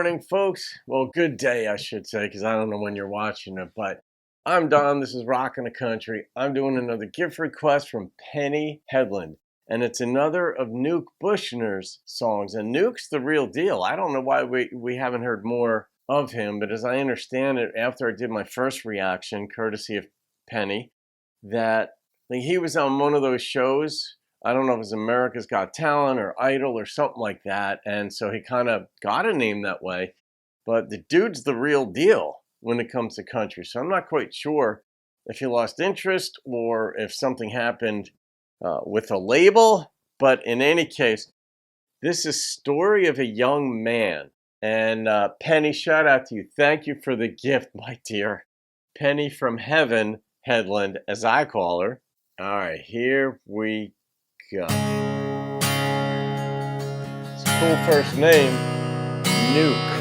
morning, folks. Well, good day, I should say, because I don't know when you're watching it. But I'm Don. This is Rockin' the Country. I'm doing another gift request from Penny Hedlund. And it's another of Nuke Bushner's songs. And Nuke's the real deal. I don't know why we haven't heard more of him. But as I understand it, after I did my first reaction, courtesy of Penny, that he was on one of those shows. I don't know if it was America's Got Talent or Idol or something like that. And so he kind of got a name that way. But the dude's the real deal when it comes to country. So I'm not quite sure if he lost interest or if something happened with a label. But in any case, this is Story of a Young Man. And Penny, shout out to you. Thank you for the gift, my dear. Penny from Heaven Hedlund, as I call her. All right, here we go. It's a cool first name, Nuke.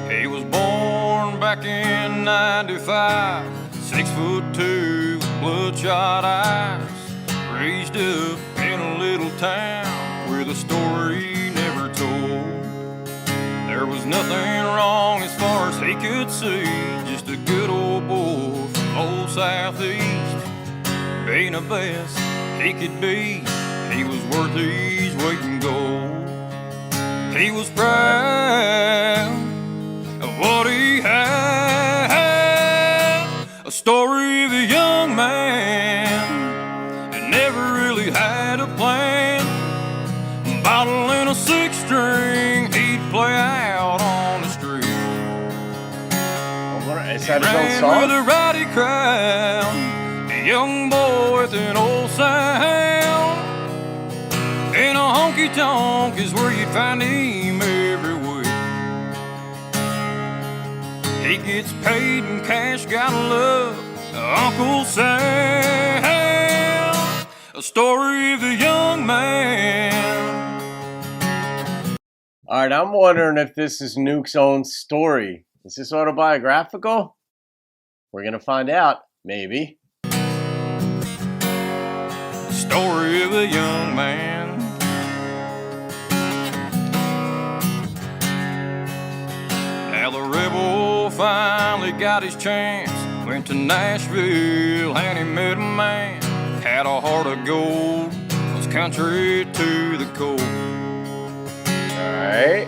He was born back in 95, 6'2", with bloodshot eyes. Raised up in a little town where the story never told. There was nothing wrong as far as he could see, just a good old boy from old Southeast. Being the best he could be, he was worth his weight in gold. He was proud of what he had, a story of a young man that never really had a plan. Bottle and a six-string he'd play out on the street. Is that his own Ran song? with a rowdy crowd, a young boy with an old sound. In a honky-tonk is where you'd find him every week. He gets paid in cash, gotta love Uncle Sam. A story of a young man. All right, I'm wondering if this is Nuke's own story. Is this autobiographical? We're going to find out, maybe. Story of a young man. Now the rebel finally got his chance. Went to Nashville and he met a man. Had a heart of gold, was country to the core. Alright.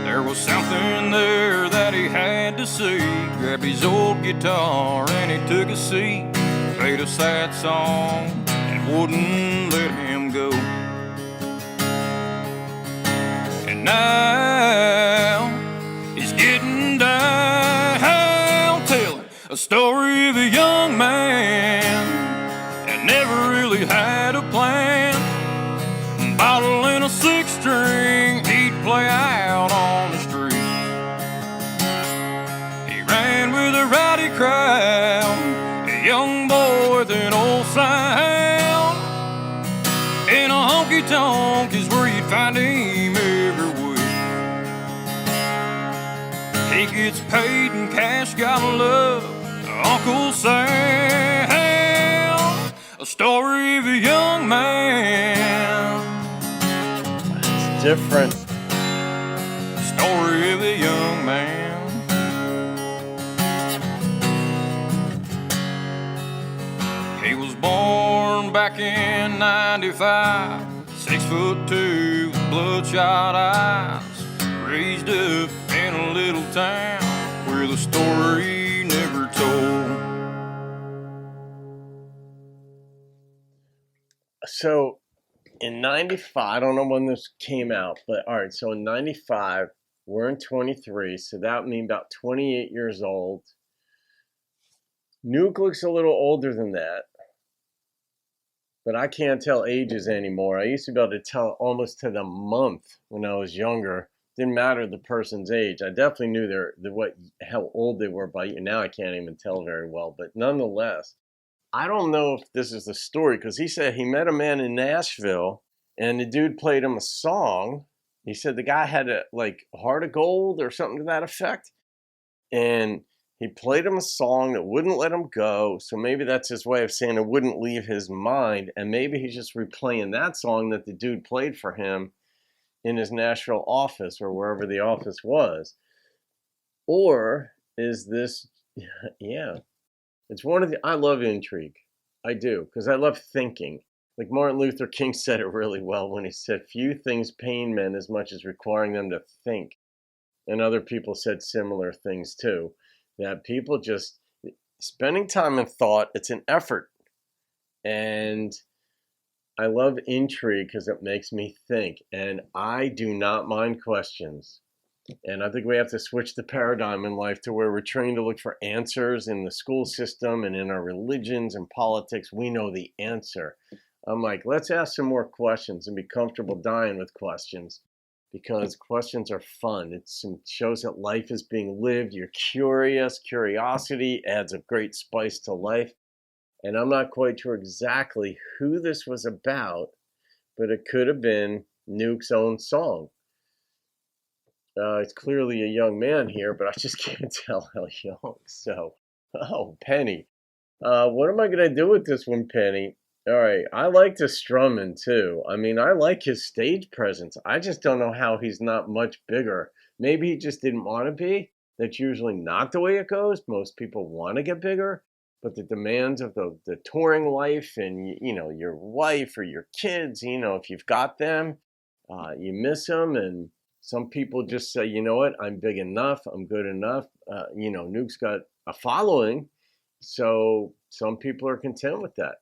There was something there that he had to see. Grabbed his old guitar and he took a seat. Played a sad song and wouldn't let him go. And now he's getting down, telling a story of a young man that never really had a plan. Bottle and a six-string he'd play out on the street. He ran with a rowdy crowd, a young boy with an old sound. In a honky-tonk is where you'd find him every week. He gets paid in cash, gotta love Uncle Sam. A story of a young man. It's different. Story of a young man. He was born back in 95, 6'2", with bloodshot eyes. Raised up in a little town where the story never told. So in 95, I don't know when this came out, but all right, so in 95, we're in 23, so that would mean about 28 years old. Nuke looks a little older than that, but I can't tell ages anymore. I used to be able to tell almost to the month when I was younger. Didn't matter the person's age. I definitely knew how old they were by now. I can't even tell very well, but nonetheless, I don't know if this is the story, because he said he met a man in Nashville and the dude played him a song. He said the guy had a heart of gold or something to that effect. And he played him a song that wouldn't let him go. So maybe that's his way of saying it wouldn't leave his mind. And maybe he's just replaying that song that the dude played for him in his Nashville office or wherever the office was. Or is this, yeah, it's one of the, I love intrigue. I do, because I love thinking. Like Martin Luther King said it really well when he said, few things pain men as much as requiring them to think. And other people said similar things too. That people just spending time in thought, it's an effort. And I love intrigue because it makes me think. And I do not mind questions. And I think we have to switch the paradigm in life to where we're trained to look for answers in the school system and in our religions and politics. We know the answer. I'm like, let's ask some more questions and be comfortable dying with questions, because questions are fun. It shows that life is being lived. You're curious. Curiosity adds a great spice to life. And I'm not quite sure exactly who this was about, but it could have been Nuke's own song. It's clearly a young man here, but I just can't tell how young. So, oh, Penny. What am I going to do with this one, Penny? All right, I like the strumming too. I mean, I like his stage presence. I just don't know how he's not much bigger. Maybe he just didn't want to be. That's usually not the way it goes. Most people want to get bigger, but the demands of the touring life and, your wife or your kids, if you've got them, you miss them. And some people just say, you know what, I'm big enough, I'm good enough. Nuke's got a following, so some people are content with that.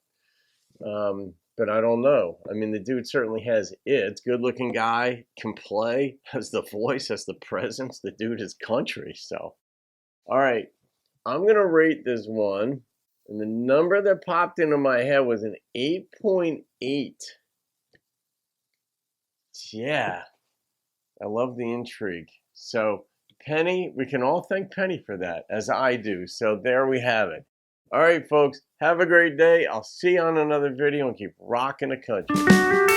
But I don't know. I mean, the dude certainly has it. Good looking guy, can play, has the voice, has the presence. The dude is country. So, all right, I'm going to rate this one. And the number that popped into my head was an 8.8. Yeah, I love the intrigue. So, Penny, we can all thank Penny for that, as I do. So there we have it. All right, folks, have a great day. I'll see you on another video and keep rocking the country.